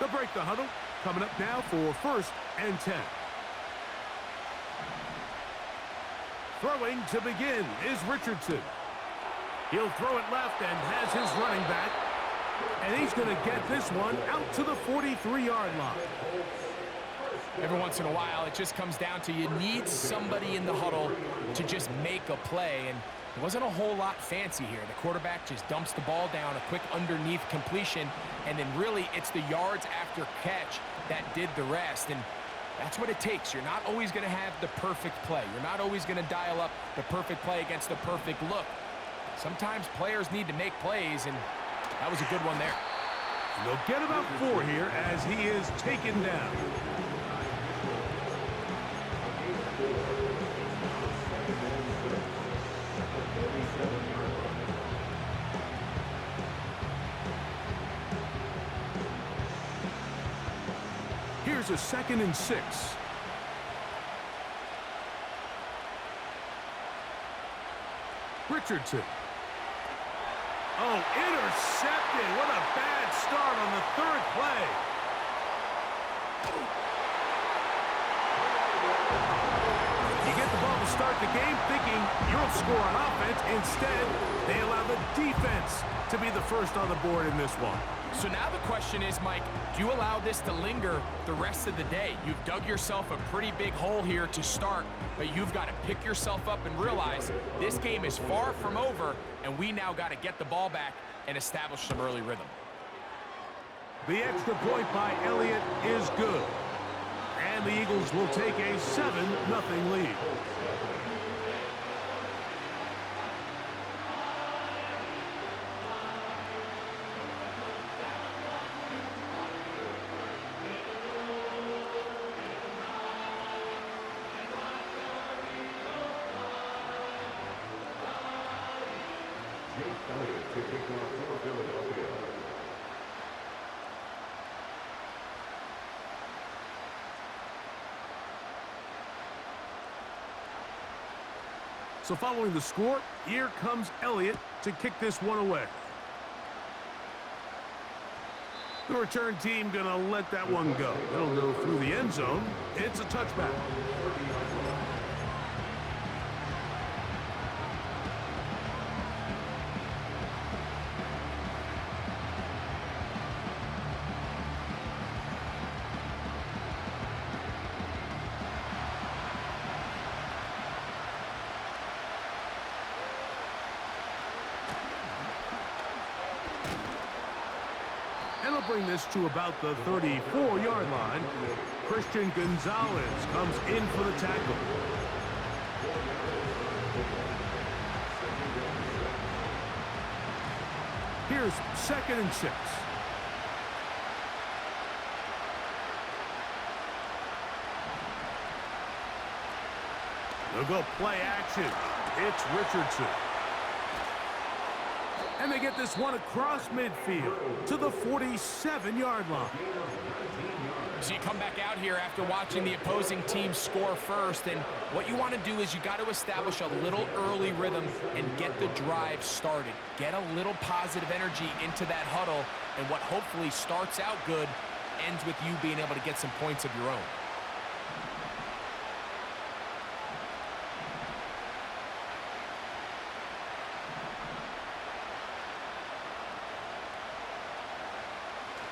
They'll break the huddle. Coming up now for 1st and 10. Throwing to begin is Richardson. He'll throw it left and has his running back. And he's going to get this one out to the 43-yard line. Every once in a while, it just comes down to you need somebody in the huddle to just make a play. And there wasn't a whole lot fancy here. The quarterback just dumps the ball down, a quick underneath completion, and then really it's the yards after catch that did the rest. And that's what it takes. You're not always going to have the perfect play. You're not always going to dial up the perfect play against the perfect look. Sometimes players need to make plays, and that was a good one there. And they'll get about 4 here as he is taken down. Here's a 2nd and 6. Richardson. Oh, intercepted. What a bad start on the 3rd play. You get the ball to start the game thinking you'll score on offense. Instead, they allow the defense to be the first on the board in this one. So now the question is, Mike, do you allow this to linger the rest of the day? You've dug yourself a pretty big hole here to start, but you've got to pick yourself up and realize this game is far from over, and we now got to get the ball back and establish some early rhythm. The extra point by Elliott is good. And the Eagles will take a 7-0 lead. So following the score, here comes Elliott to kick this one away. The return team going to let that one go. It'll go through the end zone. It's a touchback. And he'll bring this to about the 34-yard line. Christian Gonzalez comes in for the tackle. Here's 2nd and 6. They'll go play action. It's Richardson. And they get this one across midfield to the 47-yard line. So you come back out here after watching the opposing team score first, and what you want to do is you got to establish a little early rhythm and get the drive started. Get a little positive energy into that huddle, and what hopefully starts out good ends with you being able to get some points of your own.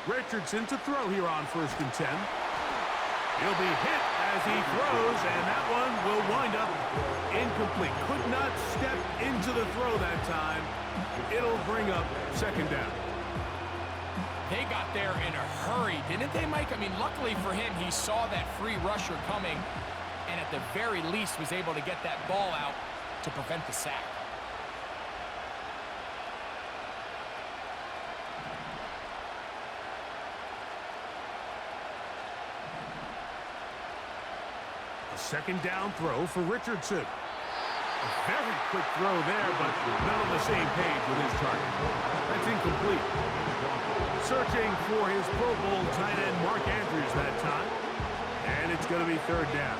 Richardson to throw here on 1st and 10. He'll be hit as he throws, and that one will wind up incomplete. Could not step into the throw that time. It'll bring up 2nd down. They got there in a hurry, didn't they, Mike? I mean, luckily for him, he saw that free rusher coming, and at the very least was able to get that ball out to prevent the sack. A 2nd down throw for Richardson. A very quick throw there, but not on the same page with his target. That's incomplete. Searching for his Pro Bowl tight end Mark Andrews that time. And it's going to be 3rd down.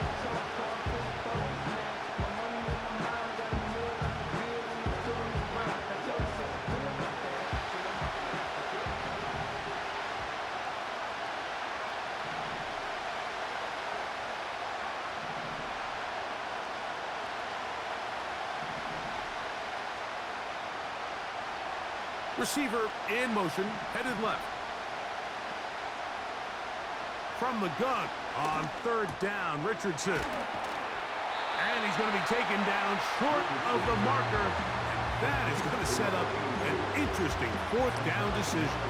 Receiver in motion, headed left. From the gun on third down, Richardson. And he's going to be taken down short of the marker. And that is going to set up an interesting fourth down decision.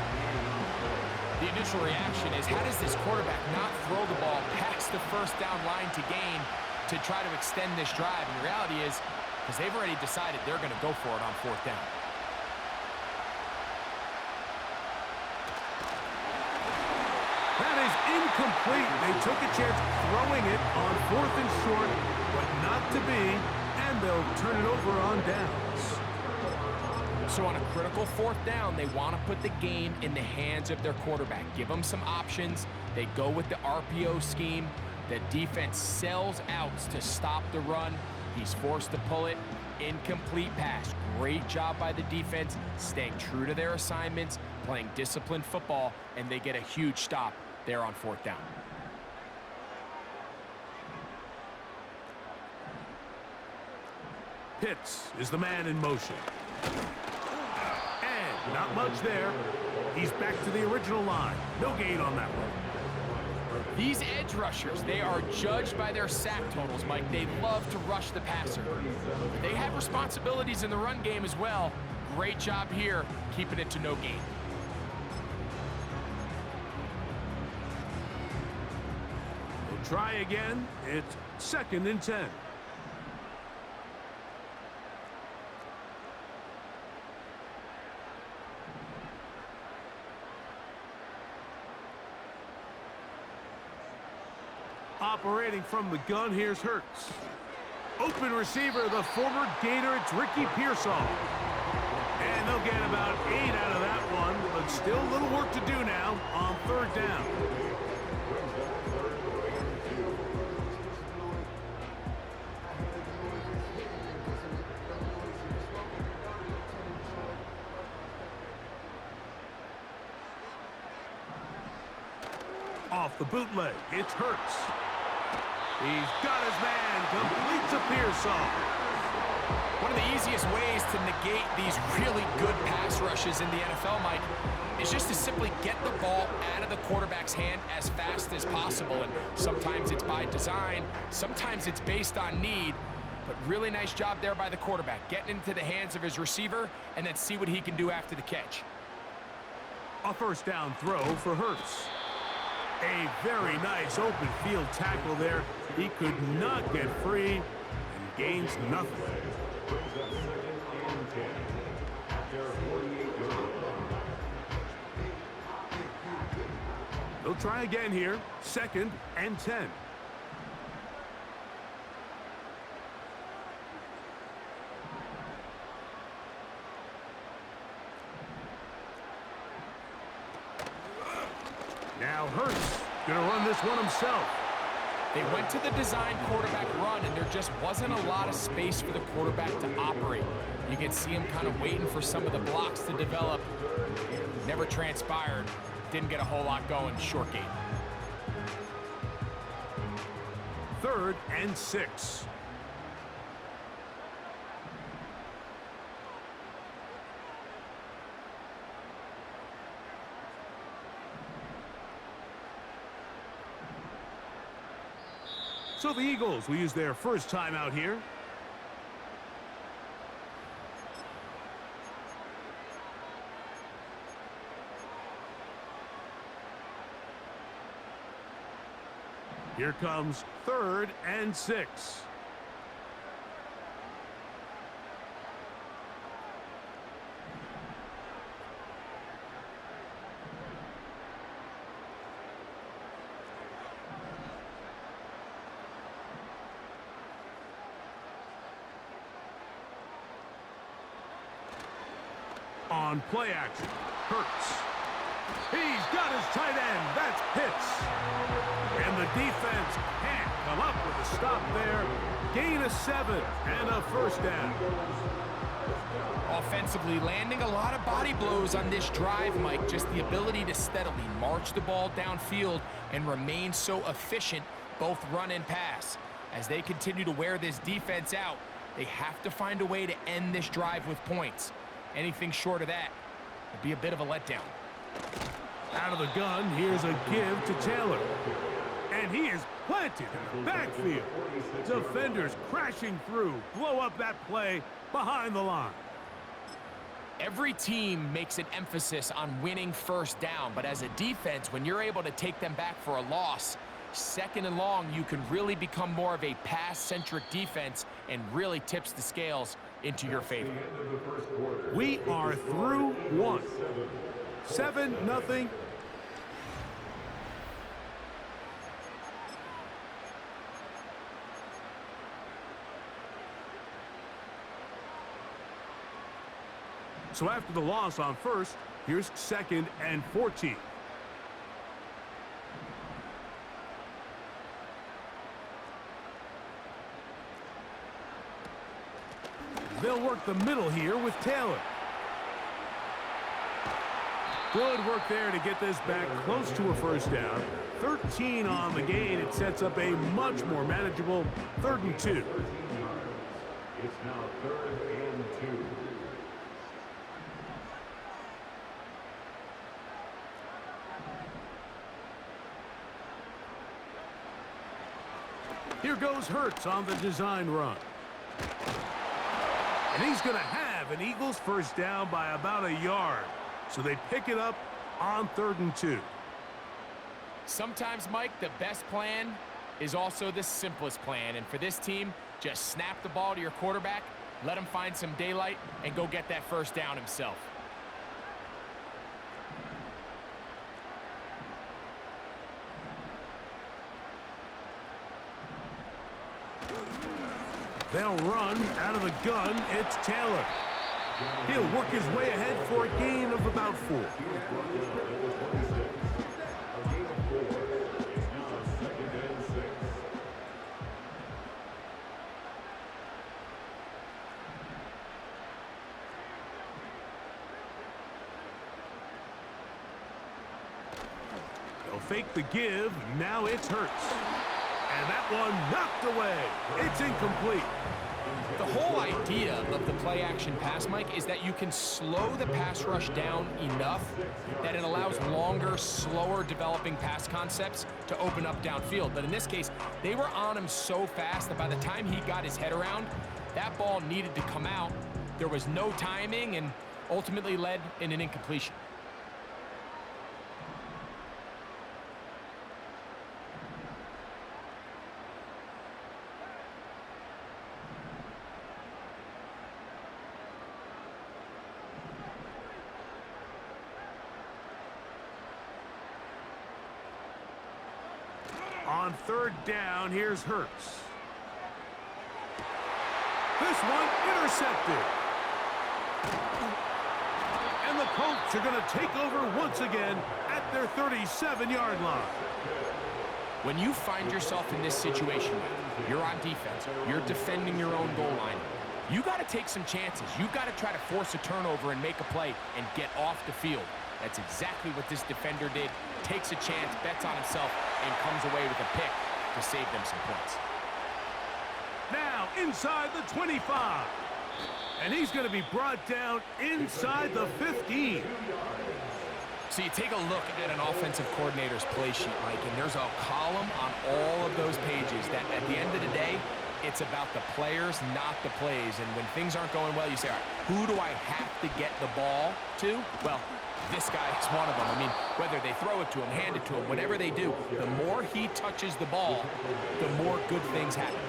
The initial reaction is, how does this quarterback not throw the ball past the first down line to gain to try to extend this drive? And the reality is, because they've already decided they're going to go for it on fourth down. That is incomplete. They took a chance throwing it on fourth and short, but not to be, and they'll turn it over on downs. So on a critical fourth down, they want to put the game in the hands of their quarterback. Give them some options. They go with the RPO scheme. The defense sells outs to stop the run. He's forced to pull it. Incomplete pass. Great job by the defense, staying true to their assignments, playing disciplined football, and they get a huge stop there on fourth down. Pitts is the man in motion. And not much there. He's back to the original line. No gain on that one. These edge rushers, they are judged by their sack totals, Mike. They love to rush the passer. They have responsibilities in the run game as well. Great job here, keeping it to no gain. We'll try again. It's 2nd and 10. Operating from the gun, here's Hurts. Open receiver, the former Gator, it's Ricky Pearsall. And they'll get about 8 out of that one, but still a little work to do now on third down. Off the bootleg, it's Hurts. He's got his man, complete to Pearsall. One of the easiest ways to negate these really good pass rushes in the NFL, Mike, is just to simply get the ball out of the quarterback's hand as fast as possible. And sometimes it's by design, sometimes it's based on need. But really nice job there by the quarterback, getting into the hands of his receiver and then see what he can do after the catch. A first down throw for Hurts. A very nice open field tackle there. He could not get free and gains nothing. They'll try again here. 2nd and 10. Now Hurts going to run this one himself. They went to the design quarterback run, and there just wasn't a lot of space for the quarterback to operate. You can see him kind of waiting for some of the blocks to develop. Never transpired. Didn't get a whole lot going. Short game. 3rd and 6. So the Eagles will use their first time out here. Here comes 3rd and 6. On play action, Hurts. He's got his tight end. That's Pitts. And the defense can't come up with a stop there. Gain of 7 and a first down. Offensively, landing a lot of body blows on this drive, Mike. Just the ability to steadily march the ball downfield and remain so efficient, both run and pass. As they continue to wear this defense out, they have to find a way to end this drive with points. Anything short of that, It'd be a bit of a letdown. Out of the gun, here's a give to Taylor. And he is planted in the backfield. Defenders crashing through, blow up that play behind the line. Every team makes an emphasis on winning first down, but as a defense, when you're able to take them back for a loss, second and long, you can really become more of a pass-centric defense and really tips the scales into your favor. We are through one. 7-0. So after the loss on first, here's 2nd and 14. They'll work the middle here with Taylor. Good work there to get this back close to a first down. 13 on the gain. It sets up a much more manageable 3rd and 2. It's now 3rd and 2. Here goes Hurts on the design run. And he's going to have an Eagles first down by about a yard. So they pick it up on 3rd and 2. Sometimes, Mike, the best plan is also the simplest plan. And for this team, just snap the ball to your quarterback, let him find some daylight, and go get that first down himself. They'll run out of the gun. It's Taylor. He'll work his way ahead for a gain of about 4. They'll fake the give. Now it's Hurts. And that one knocked away. It's incomplete. The whole idea of the play-action pass, Mike, is that you can slow the pass rush down enough that it allows longer, slower developing pass concepts to open up downfield. But in this case, they were on him so fast that by the time he got his head around, that ball needed to come out. There was no timing and ultimately led in an incompletion. On 3rd down, here's Hurts. This one intercepted. And the Colts are going to take over once again at their 37-yard line. When you find yourself in this situation, you're on defense, you're defending your own goal line, you got to take some chances. You got to try to force a turnover and make a play and get off the field. That's exactly what this defender did. Takes a chance, bets on himself, and comes away with a pick to save them some points. Now inside the 25. And he's going to be brought down inside the 15. So you take a look at an offensive coordinator's play sheet, Mike, and there's a column on all of those pages that at the end of the day, it's about the players, not the plays. And when things aren't going well, you say, all right, who do I have to get the ball to? Well, this guy is one of them. I mean, whether they throw it to him, hand it to him, whatever they do, the more he touches the ball, the more good things happen.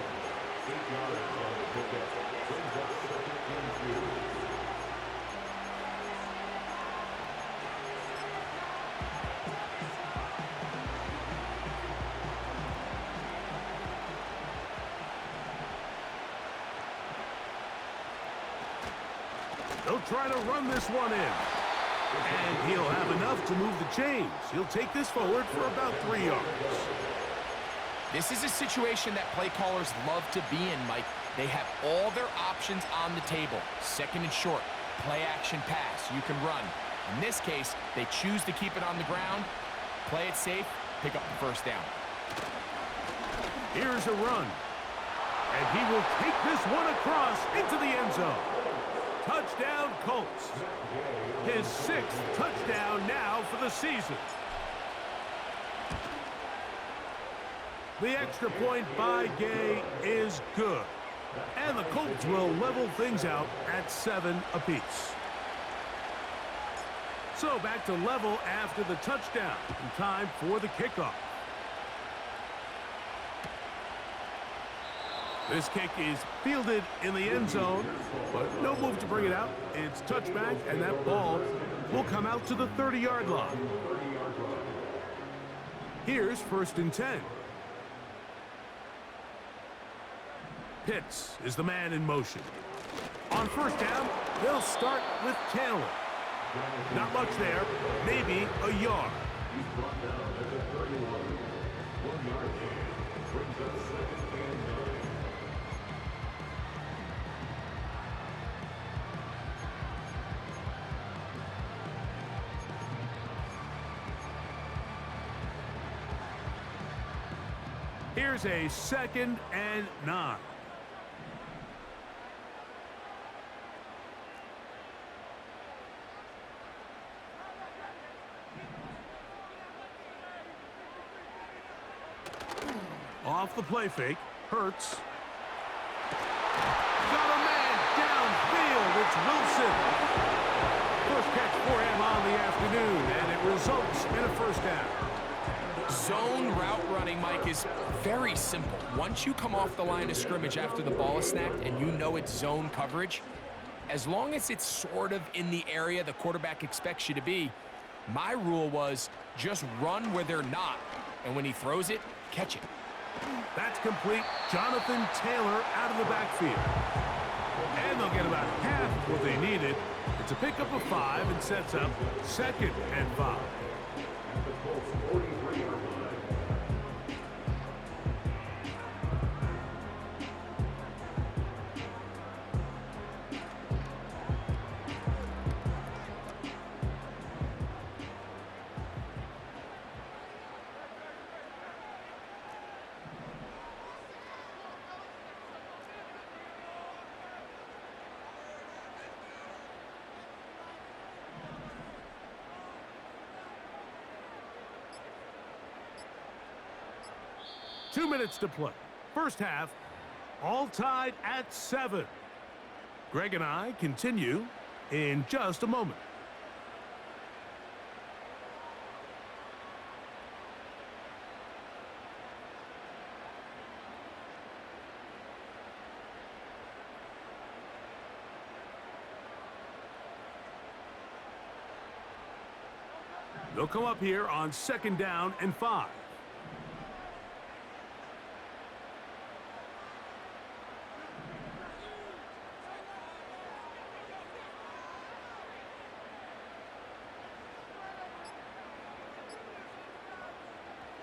They'll try to run this one in. And he'll have enough to move the chains. He'll take this forward for about 3 yards. This is a situation that play callers love to be in, Mike. They have all their options on the table. 2nd and short, play action pass, you can run. In this case, they choose to keep it on the ground, play it safe, pick up the first down. Here's a run. And he will take this one across into the end zone. Touchdown, Colts. His 6th touchdown now for the season. The extra point by Gay is good. And the Colts will level things out at 7 apiece. So back to level after the touchdown. And time for the kickoff. This kick is fielded in the end zone, but no move to bring it out. It's touchback, and that ball will come out to the 30-yard line. Here's 1st and 10. Pitts is the man in motion. On 1st down, they'll start with Taylor. Not much there, maybe a yard. He's brought down at the 31. 1-yard gain. Brings up 2nd and 9. Here's a 2nd and 9. Off the play fake, Hurts. Got a man downfield, it's Wilson. First catch for him on the afternoon, and it results in a 1st down. Zone route running, Mike, is very simple. Once you come off the line of scrimmage after the ball is snapped and you know it's zone coverage, as long as it's sort of in the area the quarterback expects you to be, my rule was just run where they're not, and when he throws it, catch it. That's complete. Jonathan Taylor out of the backfield. And they'll get about half what they needed. It's a pickup of 5 and sets up 2nd and 5. The Colts 43-yard line. Two minutes to play. First half, all tied at 7. Greg and I continue in just a moment. They'll come up here on 2nd down and 5.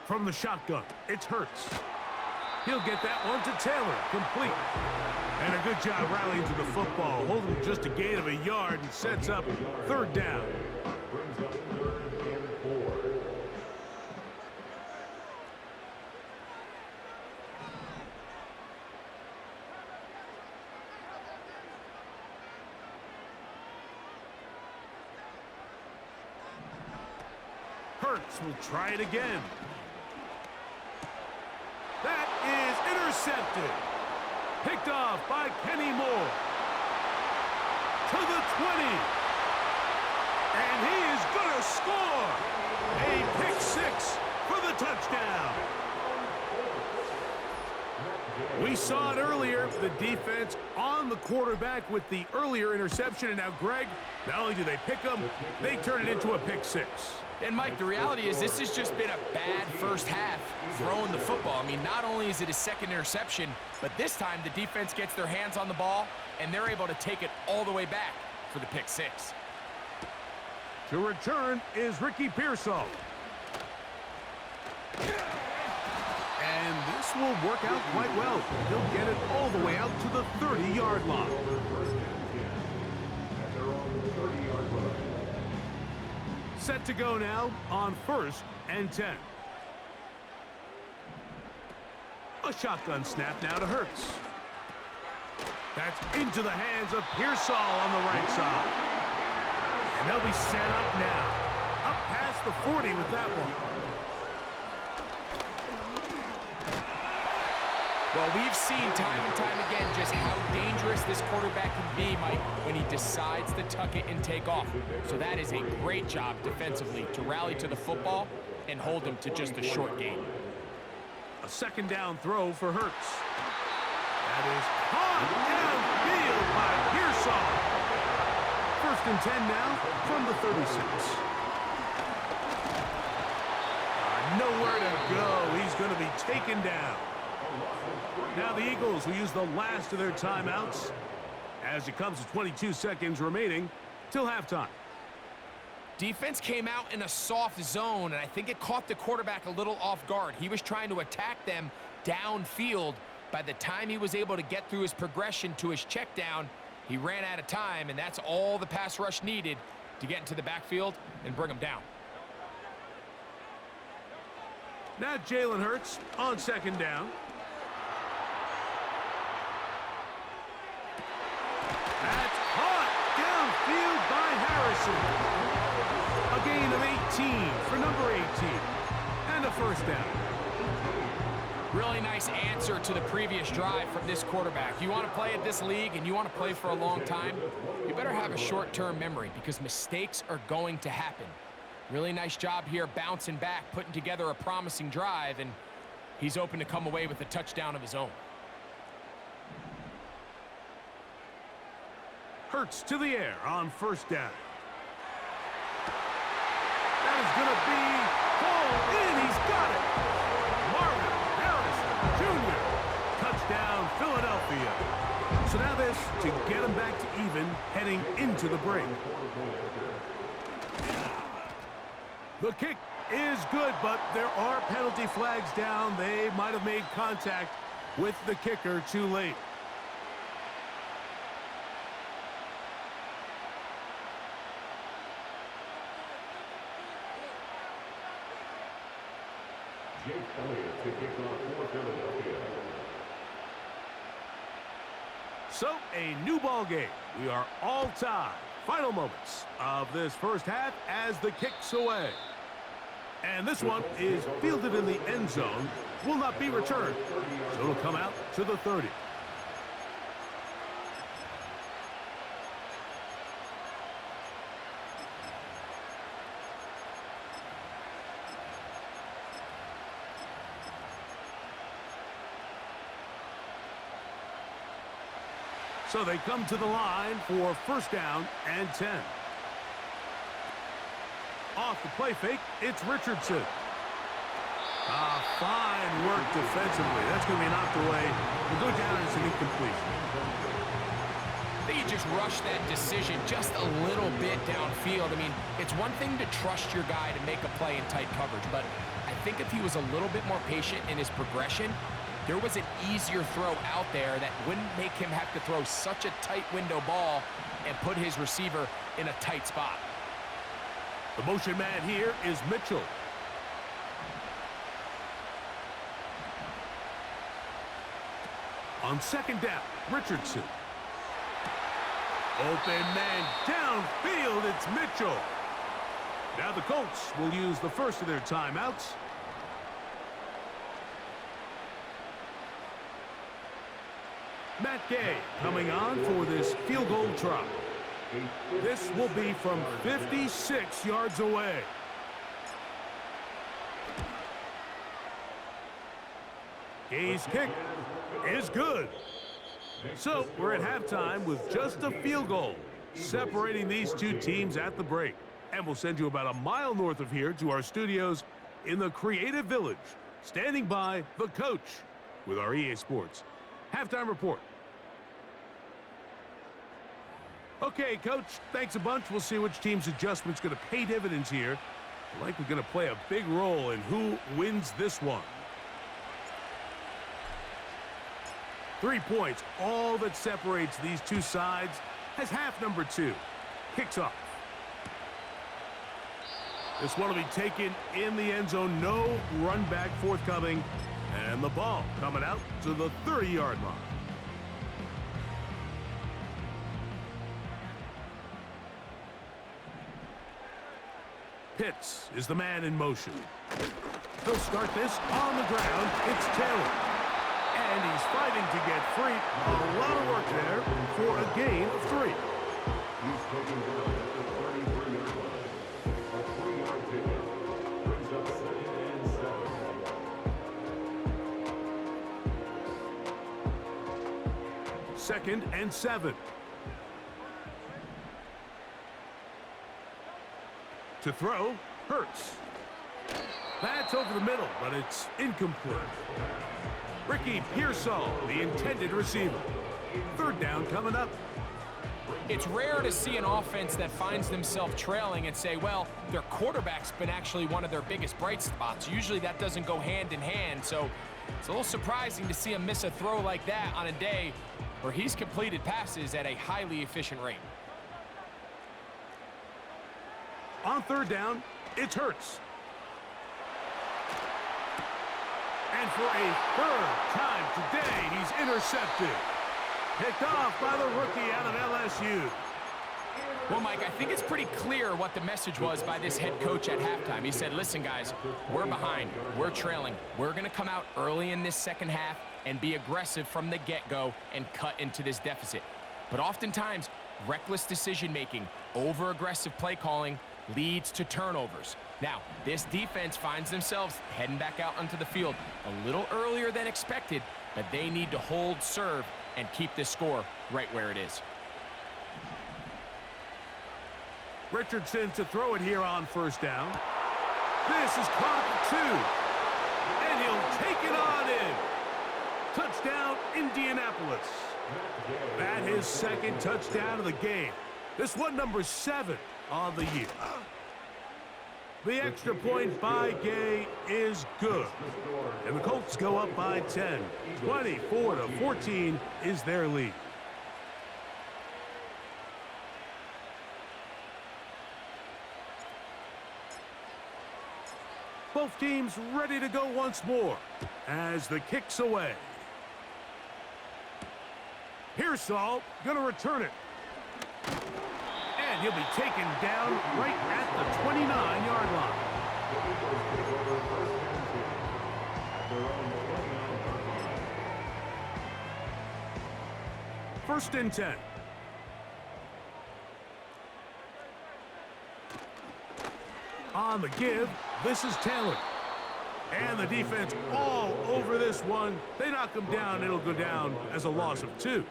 From the shotgun, it's Hurts. He'll get that one to Taylor, complete. And a good job rallying to the football, holding just a gain of a yard and sets up 3rd down. Brings up 3rd and 4. Hurts will try it again. That is intercepted. Picked off by Kenny Moore. To the 20. And he is going to score. A pick 6 for the touchdown. We saw it earlier, the defense on the quarterback with the earlier interception. And now, Greg, not only do they pick him, they turn it into a pick 6. And, Mike, the reality is this has just been a bad first half throwing the football. I mean, not only is it a 2nd interception, but this time the defense gets their hands on the ball, and they're able to take it all the way back for the pick 6. To return is Ricky Pearsall. And this will work out quite well. He'll get it all the way out to the 30-yard line. Set to go now on 1st and 10. A shotgun snap now to Hurts. That's into the hands of Pearsall on the right side. And they'll be set up now. Up past the 40 with that one. Well, we've seen time and time again just how dangerous this quarterback can be, Mike, when he decides to tuck it and take off. So that is a great job defensively to rally to the football and hold him to just a short gain. A second down throw for Hurts. That is caught downfield by Pearsall. First and 10 now from the 36. Nowhere to go. He's going to be taken down. Now the Eagles will use the last of their timeouts as it comes to 22 seconds remaining till halftime. Defense came out in a soft zone, and I think it caught the quarterback a little off guard. He was trying to attack them downfield. By the time he was able to get through his progression to his check down, he ran out of time, and that's all the pass rush needed to get into the backfield and bring him down. Now Jalen Hurts on second down. That's caught downfield by Harrison. A gain of 18 for number 18. And a first down. Really nice answer to the previous drive from this quarterback. You want to play at this league and you want to play for a long time, you better have a short-term memory because mistakes are going to happen. Really nice job here bouncing back, putting together a promising drive, and he's open to come away with a touchdown of his own. Hurts to the air on first down. That is going to be pulled in. He's got it. Marvin Harrison Jr. Touchdown, Philadelphia. So now this to get him back to even heading into the break. The kick is good, but there are penalty flags down. They might have made contact with the kicker too late. Jake Elliott to kick off for Philadelphia. So, a new ball game. We are all tied. Final moments of this first half as the kick's away. And this one is fielded in the end zone. Will not be returned. So it'll come out to the 30. So they come to the line for first down and 10. Off the play fake, it's Richardson. Fine work defensively. That's going to be knocked away. We'll go down as an incompletion. I think he just rushed that decision just a little bit downfield. I mean, it's one thing to trust your guy to make a play in tight coverage, but I think if he was a little bit more patient in his progression, there was an easier throw out there that wouldn't make him have to throw such a tight window ball and put his receiver in a tight spot. The motion man here is Mitchell. On second down, Richardson. Open man downfield, it's Mitchell. Now the Colts will use the first of their timeouts. Matt Gay coming on for this field goal try. This will be from 56 yards away. Gay's kick is good. So we're at halftime with just a field goal separating these two teams at the break. And we'll send you about a mile north of here to our studios in the Creative Village. Standing by, the coach with our EA Sports Halftime Report. Okay, Coach, thanks a bunch. We'll see which team's adjustment's going to pay dividends here. I like we're going to play a big role in who wins this one. 3 points, all that separates these two sides, as half number 2 kicks off. This one will be taken in the end zone. No run back forthcoming. And the ball coming out to the 30-yard line. Pitts is the man in motion. He'll start this on the ground. It's Taylor. And he's fighting to get free. A lot of work there for a gain of 3. He's taken down at the 33-yard line. A 3-yard pickup brings up 2nd and 7. 2nd and 7. To throw, Hurts. That's over the middle, but it's incomplete. Ricky Pearsall, the intended receiver. 3rd down coming up. It's rare to see an offense that finds themselves trailing and say, well, their quarterback's been actually one of their biggest bright spots. Usually that doesn't go hand in hand, so it's a little surprising to see him miss a throw like that on a day where he's completed passes at a highly efficient rate. On 3rd down, it's Hurts. And for a 3rd time today, he's intercepted. Picked off by the rookie out of LSU. Well, Mike, I think it's pretty clear what the message was by this head coach at halftime. He said, listen, guys, we're behind. We're trailing. We're going to come out early in this second half and be aggressive from the get-go and cut into this deficit. But oftentimes, reckless decision-making, over-aggressive play calling leads to turnovers. Now, this defense finds themselves heading back out onto the field a little earlier than expected, but they need to hold serve and keep this score right where it is. Richardson to throw it here on 1st down. This is caught at 2. And he'll take it on in. Touchdown, Indianapolis. That his 2nd touchdown of the game. This one number 7 on the year. The extra point by Gay is good. And the Colts go up by 10. 24-14 is their lead. Both teams ready to go once more as the kick's away. Pearsall gonna return it. And he'll be taken down right at the 29-yard line. 1st and 10. On the give, this is Taylor. And the defense all over this one. They knock him down. It'll go down as a loss of 2.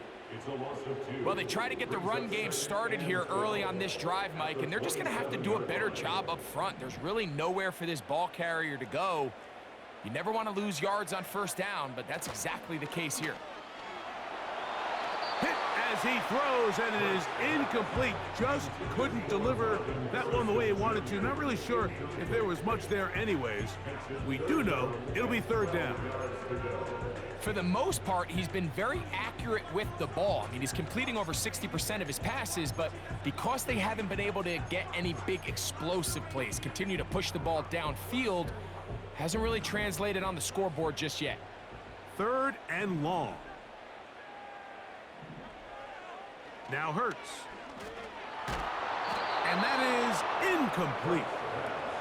Well, they try to get the run game started here early on this drive, Mike, and they're just going to have to do a better job up front. There's really nowhere for this ball carrier to go. You never want to lose yards on 1st down, but that's exactly the case here. Hit as he throws, and it is incomplete. Just couldn't deliver that one the way he wanted to. Not really sure if there was much there anyways. We do know it'll be 3rd down. For the most part, he's been very accurate with the ball. I mean, he's completing over 60% of his passes, but because they haven't been able to get any big explosive plays, continue to push the ball downfield, hasn't really translated on the scoreboard just yet. 3rd and long. Now Hurts. And that is incomplete.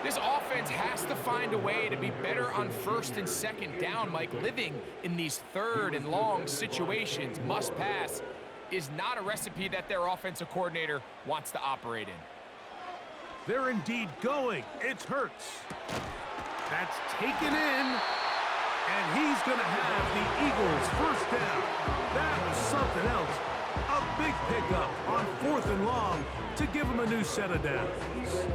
This offense has to find a way to be better on 1st and 2nd down, Mike. Living in these 3rd and long situations, must pass, is not a recipe that their offensive coordinator wants to operate in. They're indeed going. It's Hurts. That's taken in. And he's going to have the Eagles 1st down. That was something else. A big pickup on 4th and long to give him a new set of downs.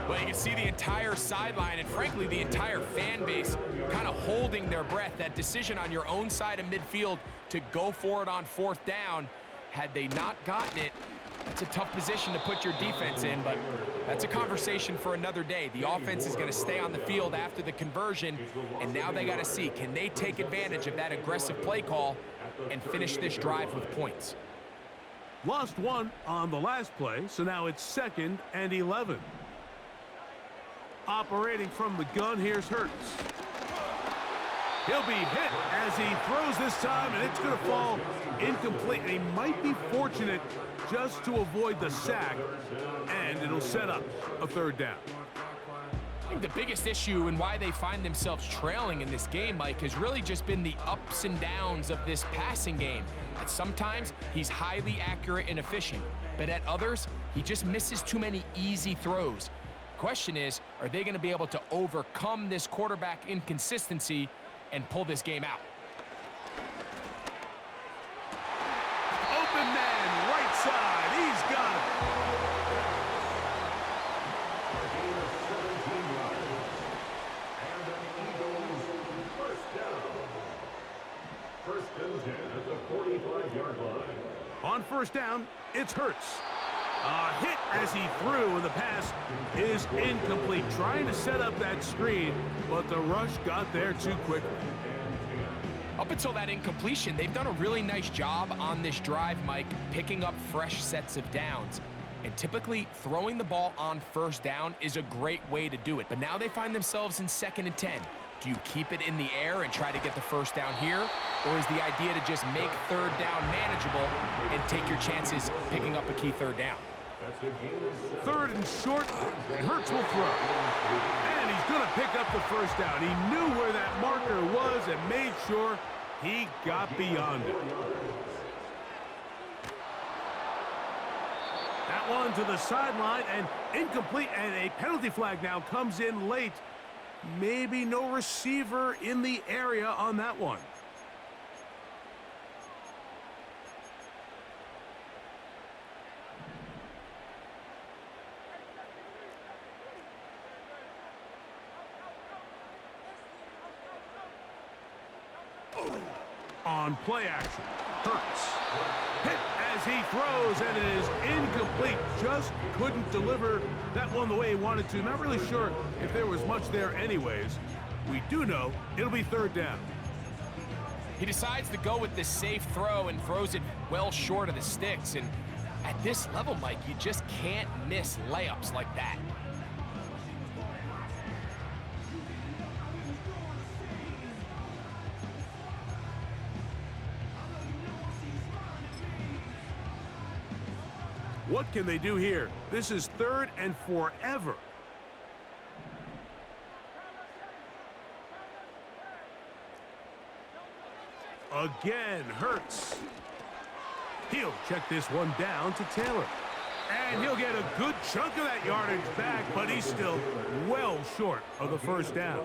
Well, you can see the entire sideline and, frankly, the entire fan base kind of holding their breath. That decision on your own side of midfield to go for it on 4th down, had they not gotten it, that's a tough position to put your defense in, but that's a conversation for another day. The offense is going to stay on the field after the conversion, and now they got to see, can they take advantage of that aggressive play call and finish this drive with points? Lost one on the last play, so now it's 2nd and 11. Operating from the gun, here's Hurts. He'll be hit as he throws this time, and it's going to fall incomplete. And he might be fortunate just to avoid the sack, and it'll set up a third down. I think the biggest issue and why they find themselves trailing in this game, Mike, has really just been the ups and downs of this passing game. At sometimes, he's highly accurate and efficient, but at others, he just misses too many easy throws. Question is, are they going to be able to overcome this quarterback inconsistency and pull this game out? Open man, right side. He's got it. First and 10 at the 45-yard line. On first down, it's Hurts. A hit as he threw, and the pass is incomplete. Trying to set up that screen, but the rush got there too quickly. Up until that incompletion, they've done a really nice job on this drive, Mike, picking up fresh sets of downs. And typically, throwing the ball on first down is a great way to do it. But now they find themselves in 2nd and 10. Do you keep it in the air and try to get the first down here? Or is the idea to just make third down manageable and take your chances picking up a key third down? Third and short, and Hurts will throw. And he's going to pick up the first down. He knew where that marker was and made sure he got beyond it. That one to the sideline and incomplete, and a penalty flag now comes in late. Maybe no receiver in the area on that one. On play action, Hurts. Hit as he throws, and it is incomplete. Just couldn't deliver that one the way he wanted to. Not really sure if there was much there anyways. We do know it'll be third down. He decides to go with the safe throw and throws it well short of the sticks. And at this level, Mike, you just can't miss layups like that. What can they do here? This is 3rd and forever. Again, Hurts. He'll check this one down to Taylor. And he'll get a good chunk of that yardage back, but he's still well short of the first down.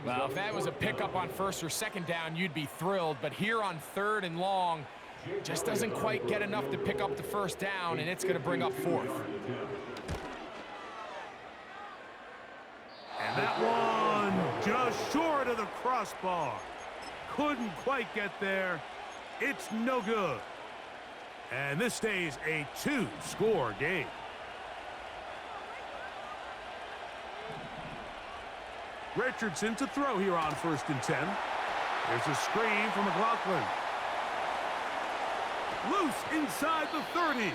Well, if that was a pickup on 1st or 2nd down, you'd be thrilled. But here on 3rd and long, just doesn't quite get enough to pick up the first down, and it's going to bring up 4th. And that one just short of the crossbar. Couldn't quite get there. It's no good. And this stays a 2-score game. Richardson to throw here on 1st and 10. There's a screen from McLaughlin. Loose inside the 30.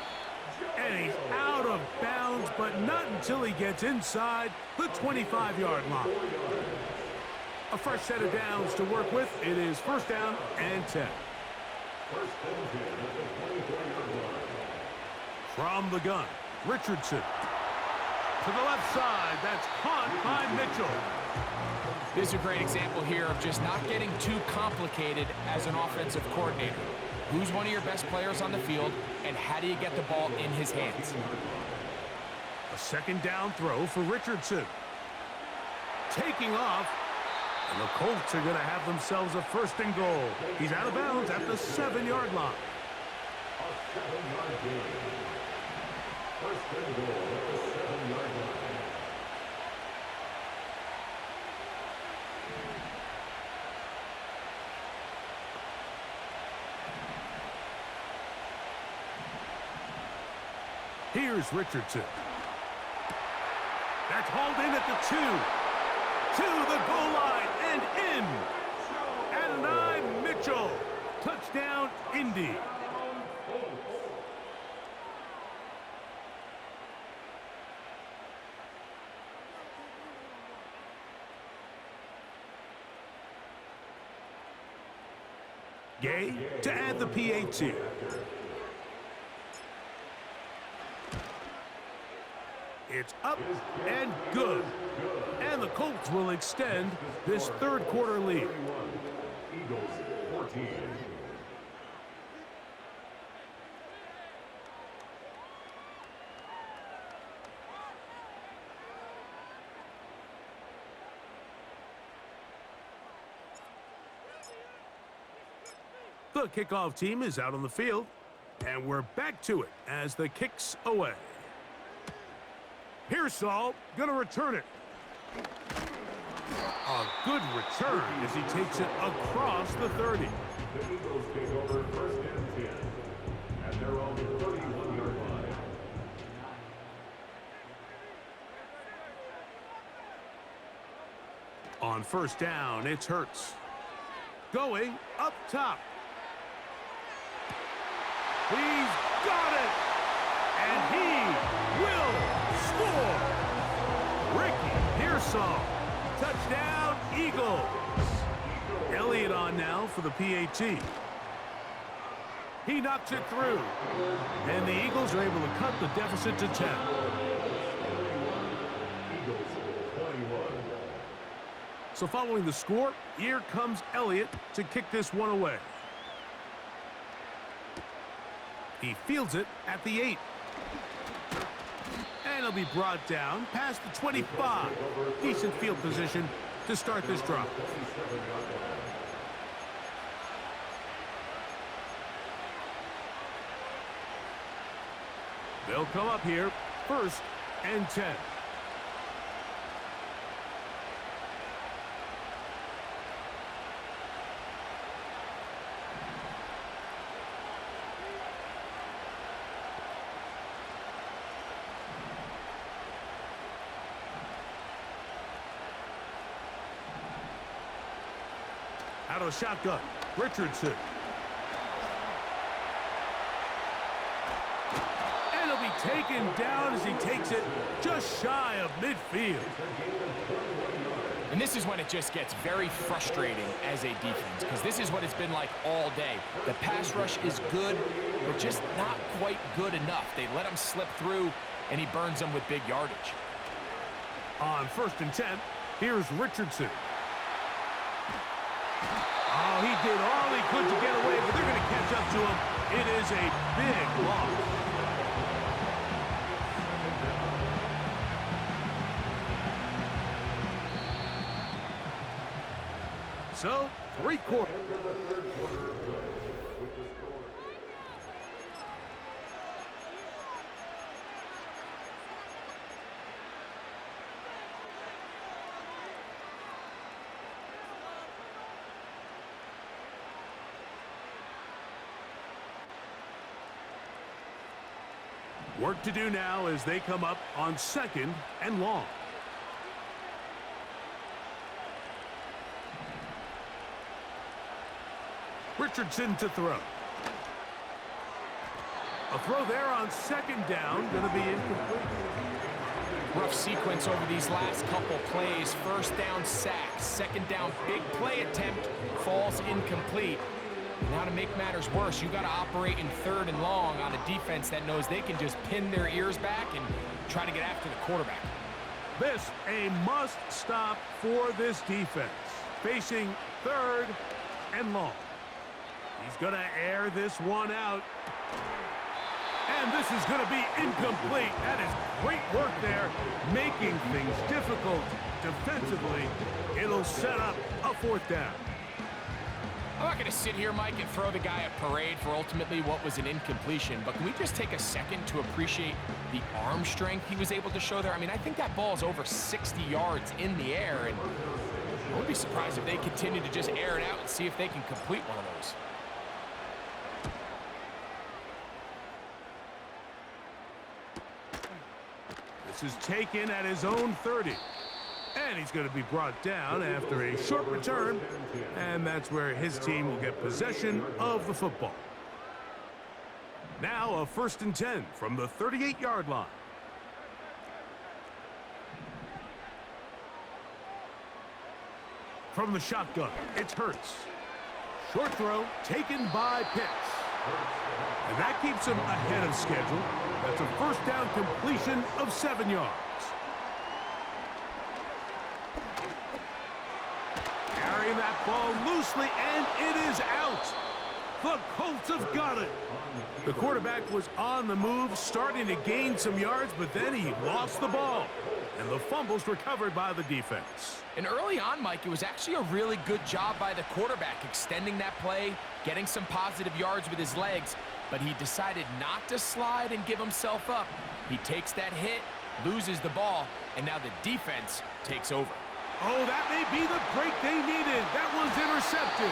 And he's out of bounds, but not until he gets inside the 25-yard line. A fresh set of downs to work with. It is 1st down and 10. From the gun, Richardson. To the left side, that's caught by Mitchell. This is a great example here of just not getting too complicated as an offensive coordinator. Who's one of your best players on the field, and how do you get the ball in his hands? A 2nd down throw for Richardson. Taking off, and the Colts are going to have themselves a 1st and goal. He's out of bounds at the 7-yard line. A 7-yard gain. 1st and goal at the 7-yard line. Here's Richardson. That's hauled in at the 2. To the goal line and in. At 9, Mitchell. Touchdown, Indy. Gay to add the PAT. It's up and good. And the Colts will extend this third quarter lead. Eagles 14. The kickoff team is out on the field, and we're back to it as the kick's away. Pearsall gonna return it. A good return as he takes it across the 30. The Eagles take over first and 10 at their own 31-yard line. On first down, it's Hurts. Going up top. He's got it! And he will score! Ricky Pearsall. Touchdown, Eagles. Elliott on now for the PAT. He knocks it through. And the Eagles are able to cut the deficit to 10. Eagles 21. So following the score, here comes Elliott to kick this one away. He fields it at the 8. And he'll be brought down past the 25. Decent field position to start this drive. They'll come up here, first and 10. Out of the shotgun, Richardson. And he'll be taken down as he takes it just shy of midfield. And this is when it just gets very frustrating as a defense, because this is what it's been like all day. The pass rush is good, but just not quite good enough. They let him slip through, and he burns them with big yardage. On first and 10, here's Richardson. Oh, he did all he could to get away, but they're going to catch up to him. It is a big loss. So, 3 quarters. Work to do now as they come up on second and long. Richardson to throw. A throw there on second down, going to be incomplete. Rough sequence over these last couple plays. First down sack, second down big play attempt, falls incomplete. Now to make matters worse, you got to operate in third and long on a defense that knows they can just pin their ears back and try to get after the quarterback. This a must stop for this defense. Facing third and long. He's going to air this one out. And this is going to be incomplete. That is great work there, making things difficult defensively. It'll set up a fourth down. I'm not going to sit here, Mike, and throw the guy a parade for ultimately what was an incompletion, but can we just take a second to appreciate the arm strength he was able to show there? I mean, I think that ball is over 60 yards in the air, and I wouldn't be surprised if they continue to just air it out and see if they can complete one of those. This is taken at his own 30. And he's going to be brought down after a short return. And that's where his team will get possession of the football. Now a first and 10 from the 38-yard line. From the shotgun, it's Hurts. Short throw taken by Pitts. And that keeps him ahead of schedule. That's a first down completion of 7 yards. Carrying that ball loosely, and it is out. The Colts have got it. The quarterback was on the move, starting to gain some yards, but then he lost the ball. And the fumble's recovered by the defense. And early on, Mike, it was actually a really good job by the quarterback, extending that play, getting some positive yards with his legs, but he decided not to slide and give himself up. He takes that hit, loses the ball, and now the defense takes over. Oh, that may be the break they needed. That was intercepted.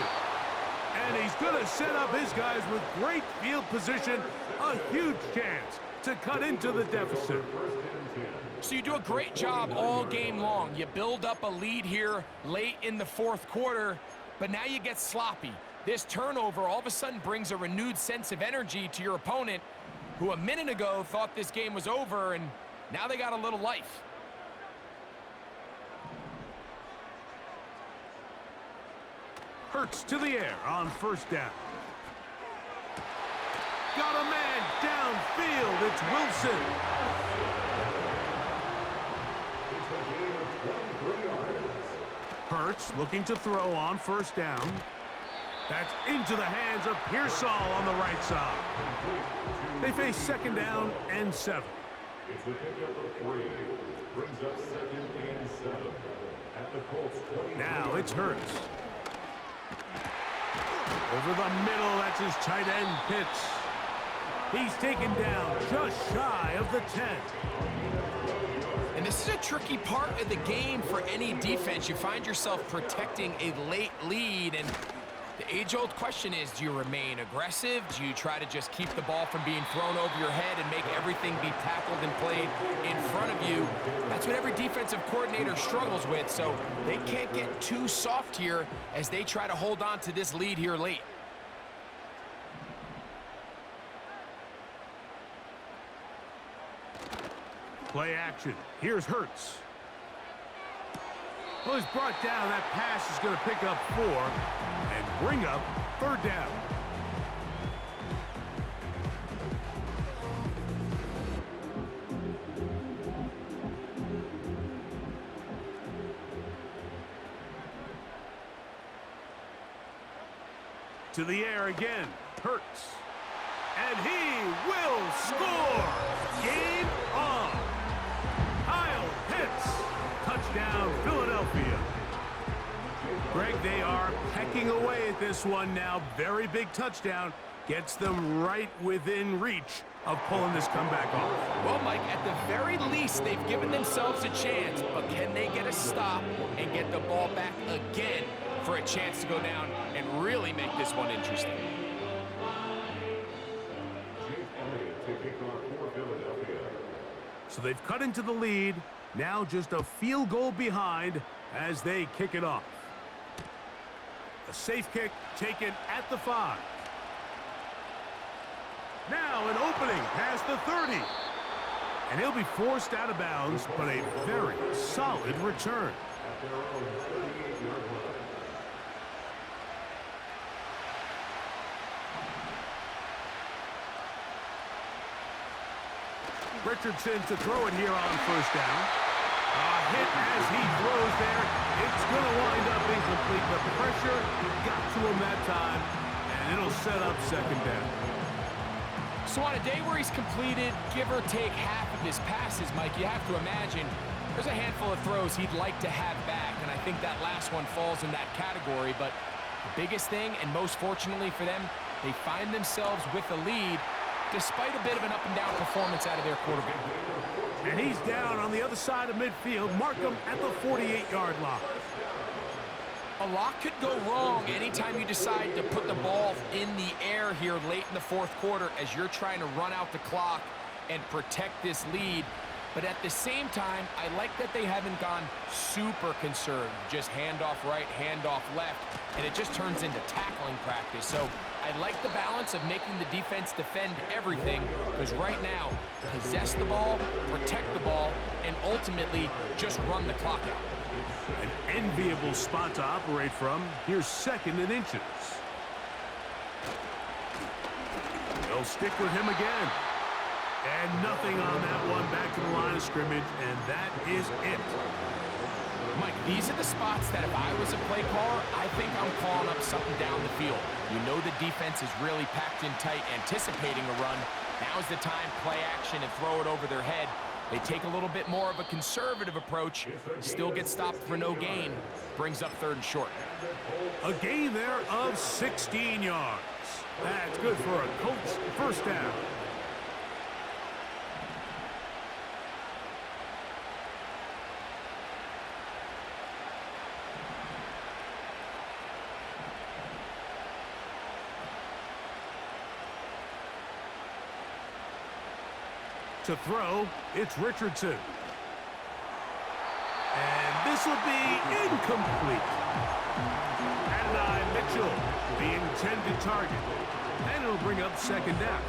And he's going to set up his guys with great field position. A huge chance to cut into the deficit. So you do a great job all game long. You build up a lead here late in the fourth quarter, but now you get sloppy. This turnover all of a sudden brings a renewed sense of energy to your opponent, who a minute ago thought this game was over, and now they got a little life. Hurts to the air on first down. Got a man downfield. It's Wilson. Hurts looking to throw on first down. That's into the hands of Pearsall on the right side. They face second down and 7. It's the pickup of 3. Brings up second and 7. At the Colts 20. Now it's Hurts. Over the middle, that's his tight end, Pitts. He's taken down just shy of the 10. And this is a tricky part of the game for any defense. You find yourself protecting a late lead, and the age-old question is, do you remain aggressive? Do you try to just keep the ball from being thrown over your head and make everything be tackled and played in front of you? That's what every defensive coordinator struggles with, so they can't get too soft here as they try to hold on to this lead here late. Play action. Here's Hurts. Well, he's brought down. That pass is going to pick up 4 and bring up third down. To the air again. Hurts. And he will score. Game on. Kyle Pitts. Touchdown, Philadelphia. Greg, they are pecking away at this one now. Very big touchdown. Gets them right within reach of pulling this comeback off. Well, Mike, at the very least, they've given themselves a chance, but can they get a stop and get the ball back again for a chance to go down and really make this one interesting? So they've cut into the lead. Now just a field goal behind as they kick it off. A safe kick taken at the 5. Now an opening past the 30. And he'll be forced out of bounds, but a very solid return. Richardson to throw it here on first down. A hit as he throws there. It's going to wind up incomplete. The pressure got to him that time, and it'll set up second down. So on a day where he's completed, give or take half of his passes, Mike, you have to imagine there's a handful of throws he'd like to have back, and I think that last one falls in that category. But the biggest thing, and most fortunately for them, they find themselves with a lead despite a bit of an up-and-down performance out of their quarterback. And he's down on the other side of midfield. Mark him at the 48-yard line. A lot could go wrong anytime you decide to put the ball in the air here late in the fourth quarter as you're trying to run out the clock and protect this lead. But at the same time, I like that they haven't gone super conservative. Just handoff right, handoff left, and it just turns into tackling practice. So I like the balance of making the defense defend everything, because right now, possess the ball, protect the ball, and ultimately just run the clock out. An enviable spot to operate from. Here's second and inches. They'll stick with him again. And nothing on that one, back to the line of scrimmage, and that is it. Mike, these are the spots that if I was a play caller, I think I'm calling up something down the field. You know the defense is really packed in tight, anticipating a run. Now's the time, play action and throw it over their head. They take a little bit more of a conservative approach, still get stopped for no gain, brings up 3rd and short. A gain there of 16 yards. That's good for a Colts first down. To throw, it's Richardson. And this will be incomplete. Adonai Mitchell, the intended target. And it'll bring up 2nd down.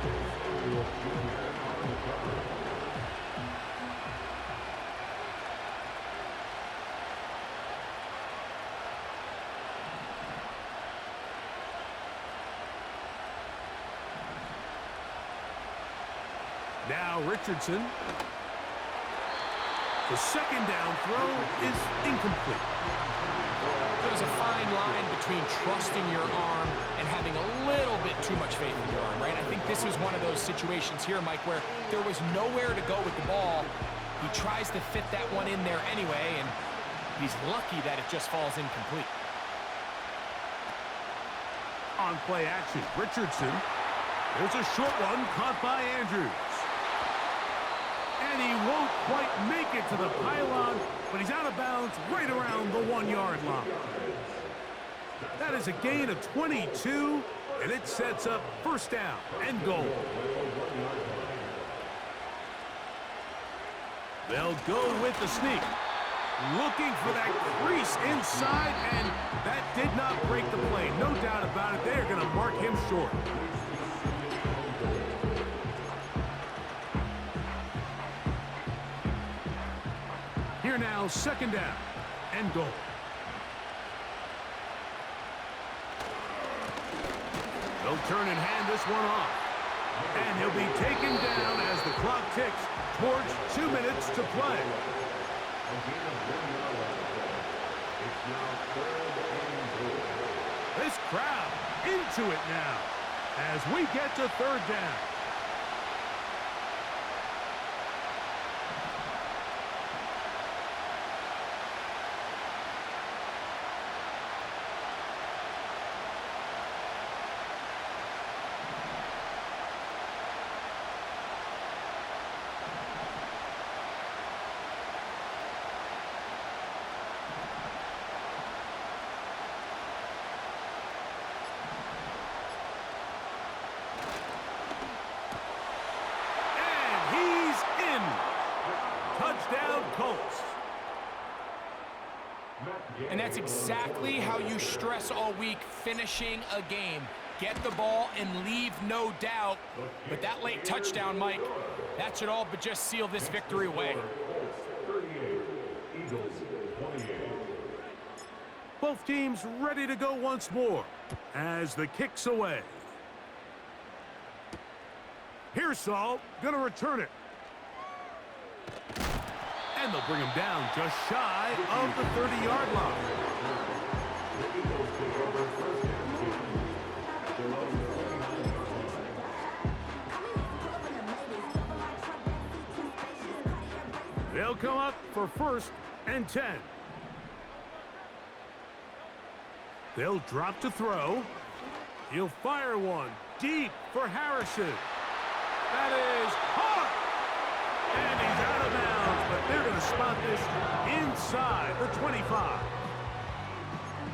Now Richardson. The 2nd down throw is incomplete. There's a fine line between trusting your arm and having a little bit too much faith in your arm, right? I think this was one of those situations here, Mike, where there was nowhere to go with the ball. He tries to fit that one in there anyway, and he's lucky that it just falls incomplete. On play action, Richardson. There's a short one caught by Andrews. And he won't quite make it to the pylon, but he's out of bounds right around the 1-yard line. That is a gain of 22, and it sets up 1st down and goal. They'll go with the sneak. Looking for that crease inside, and that did not break the play. No doubt about it, they're going to mark him short. Here now, 2nd down and goal. They'll turn and hand this one off. And he'll be taken down as the clock ticks towards 2 minutes to play. This crowd into it now as we get to 3rd down. Touchdown, Colts. And that's exactly how you stress all week, finishing a game. Get the ball and leave no doubt. But that late touchdown, Mike, that should all but just seal this victory away. Both teams ready to go once more as the kick's away. Pearsall gonna return it. And they'll bring him down just shy of the 30-yard line. They'll come up for 1st and 10. They'll drop to throw. He'll fire one deep for Harrison. That is caught! And he's out of bounds, but they're going to spot this inside the 25.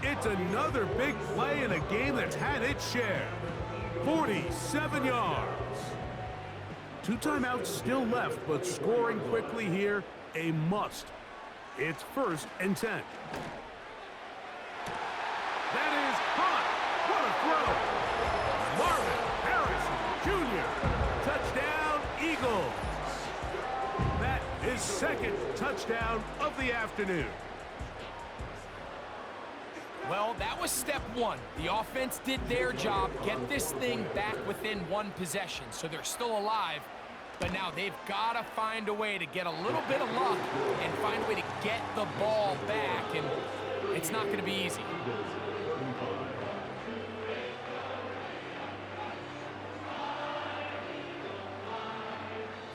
It's another big play in a game that's had its share. 47 yards. 2 timeouts still left, but scoring quickly here, a must. It's 1st and 10. That is caught. What a throw. Marvin Harrison Jr. Touchdown, Eagles. That is 2nd touchdown of the afternoon. Well, that was step one. The offense did their job, get this thing back within one possession, so they're still alive. But now they've got to find a way to get a little bit of luck and find a way to get the ball back, and it's not going to be easy.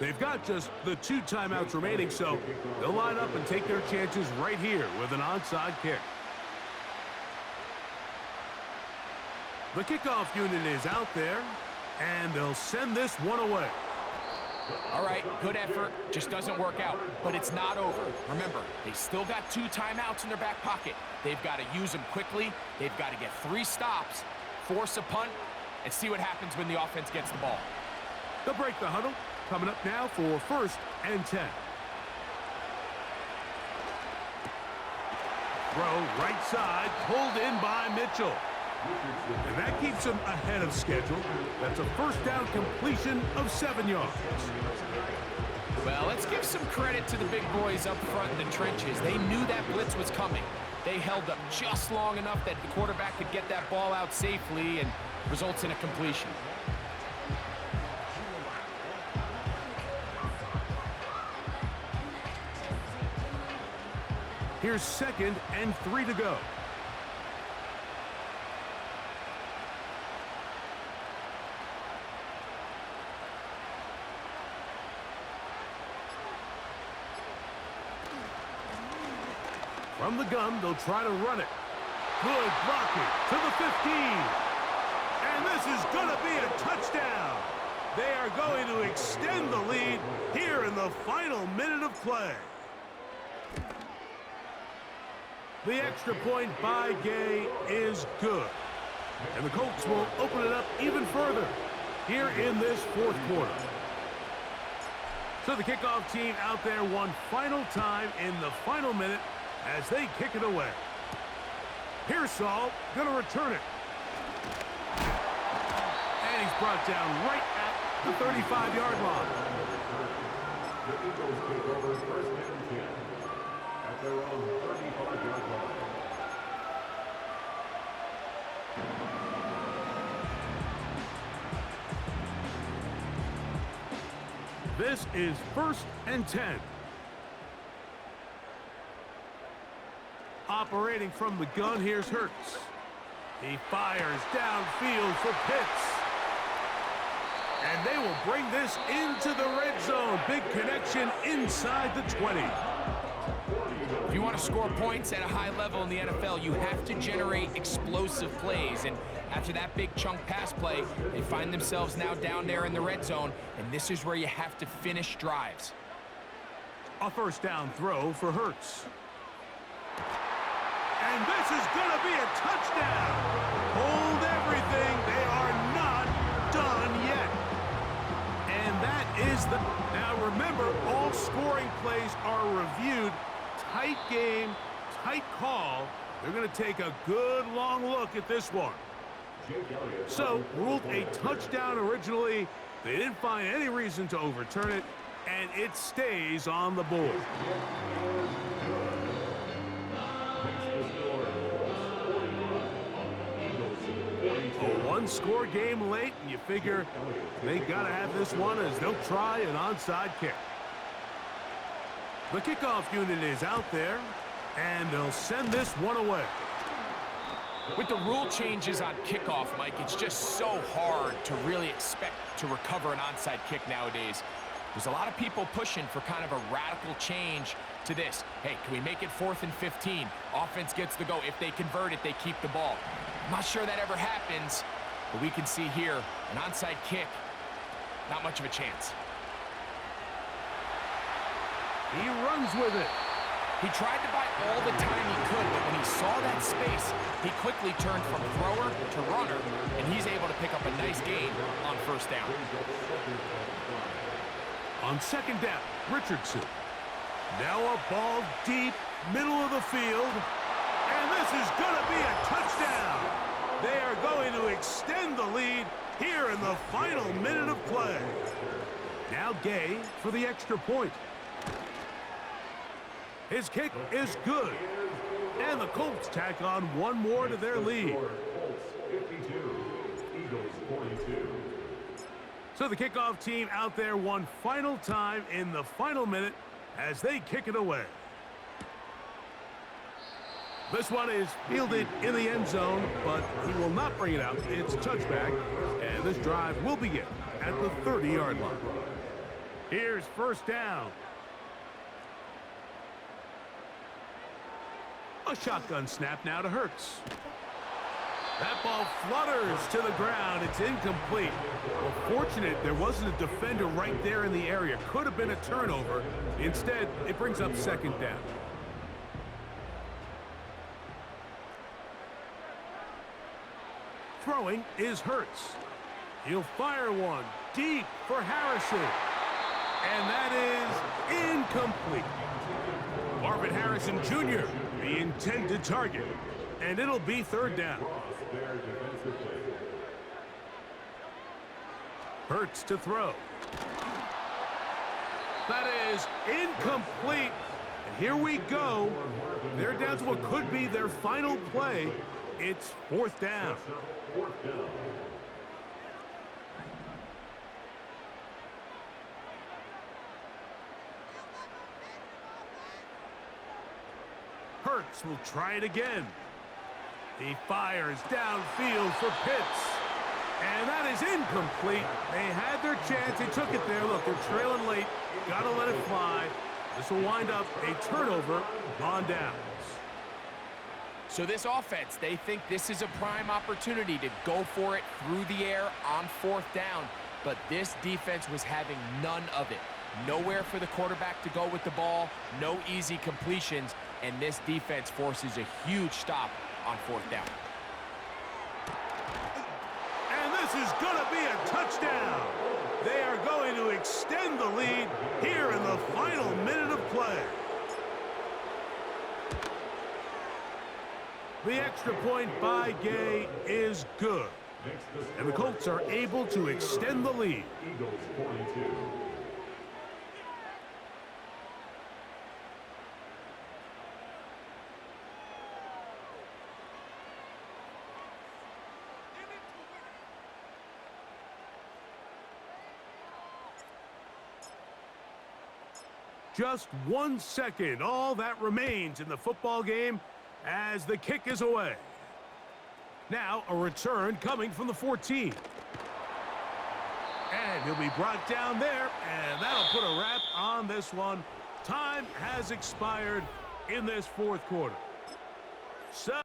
They've got just the 2 timeouts remaining, so they'll line up and take their chances right here with an onside kick. The kickoff unit is out there, and they'll send this one away. All right, good effort. Just doesn't work out, but it's not over. Remember, they still got 2 timeouts in their back pocket. They've got to use them quickly. They've got to get 3 stops, force a punt, and see what happens when the offense gets the ball. They'll break the huddle. Coming up now for 1st and 10. Throw right side, pulled in by Mitchell. And that keeps him ahead of schedule. That's a 1st down completion of 7 yards. Well, let's give some credit to the big boys up front in the trenches. They knew that blitz was coming. They held up just long enough that the quarterback could get that ball out safely and results in a completion. Here's 2nd and 3 to go. From the gun, they'll try to run it. Good blocking to the 15. And this is going to be a touchdown. They are going to extend the lead here in the final minute of play. The extra point by Gay is good. And the Colts will open it up even further here in this 4th quarter. So the kickoff team out there one final time in the final minute as they kick it away. Pearsall going to return it. And he's brought down right at the 35-yard line. The Eagles take over 1st and 10 at their own 35-yard line. This is 1st and 10. Operating from the gun, here's Hurts. He fires downfield for Pitts. And they will bring this into the red zone. Big connection inside the 20. If you want to score points at a high level in the NFL, you have to generate explosive plays. And after that big chunk pass play, they find themselves now down there in the red zone. And this is where you have to finish drives. A 1st down throw for Hurts. And this is going to be a touchdown. Hold everything. They are not done yet. And that is the... Now remember, all scoring plays are reviewed. Tight game, tight call. They're going to take a good long look at this one. So, ruled a touchdown originally. They didn't find any reason to overturn it, and it stays on the board. A 1-score game late, and you figure they got to have this one as they'll try an onside kick. The kickoff unit is out there, and they'll send this one away. With the rule changes on kickoff, Mike, it's just so hard to really expect to recover an onside kick nowadays. There's a lot of people pushing for kind of a radical change to this. Hey, can we make it 4th and 15? Offense gets the go. If they convert it, they keep the ball. I'm not sure that ever happens, but we can see here an onside kick, not much of a chance. He runs with it. He tried to buy all the time he could, but when he saw that space, he quickly turned from thrower to runner, and he's able to pick up a nice gain on 1st down. On 2nd down, Richardson. Now a ball deep, middle of the field, and this is going to be a touchdown. They are going to extend the lead here in the final minute of play. Now Gay for the extra point. His kick is good. And the Colts tack on one more to their lead. Colts 52, Eagles 42. So the kickoff team out there one final time in the final minute as they kick it away. This one is fielded in the end zone, but he will not bring it out. It's a touchback, and this drive will begin at the 30-yard line. Here's first down. A shotgun snap now to Hurts. That ball flutters to the ground. It's incomplete. Well, fortunate there wasn't a defender right there in the area. Could have been a turnover. Instead, it brings up second down. Throwing is Hurts. He'll fire one deep for Harrison. And that is incomplete. Marvin Harrison Jr., the intended target. And it'll be third down. Hurts to throw. That is incomplete. And here we go. They're down to what could be their final play. It's fourth down. Hurts will try it again. He fires downfield for Pitts. And that is incomplete. They had their chance. They took it there. Look, they're trailing late. Got to let it fly. This will wind up a turnover on downs. So this offense, they think this is a prime opportunity to go for it through the air on fourth down. But this defense was having none of it. Nowhere for the quarterback to go with the ball. No easy completions. And this defense forces a huge stop on fourth down. And this is going to be a touchdown. They are going to extend the lead here in the final minute of play. The extra point by Gay is good. And the Colts are able to extend the lead. Eagles 42. Just 1 second, all that remains in the football game as the kick is away. Now a return coming from the 14. And he'll be brought down there, and that'll put a wrap on this one. Time has expired in this fourth quarter. So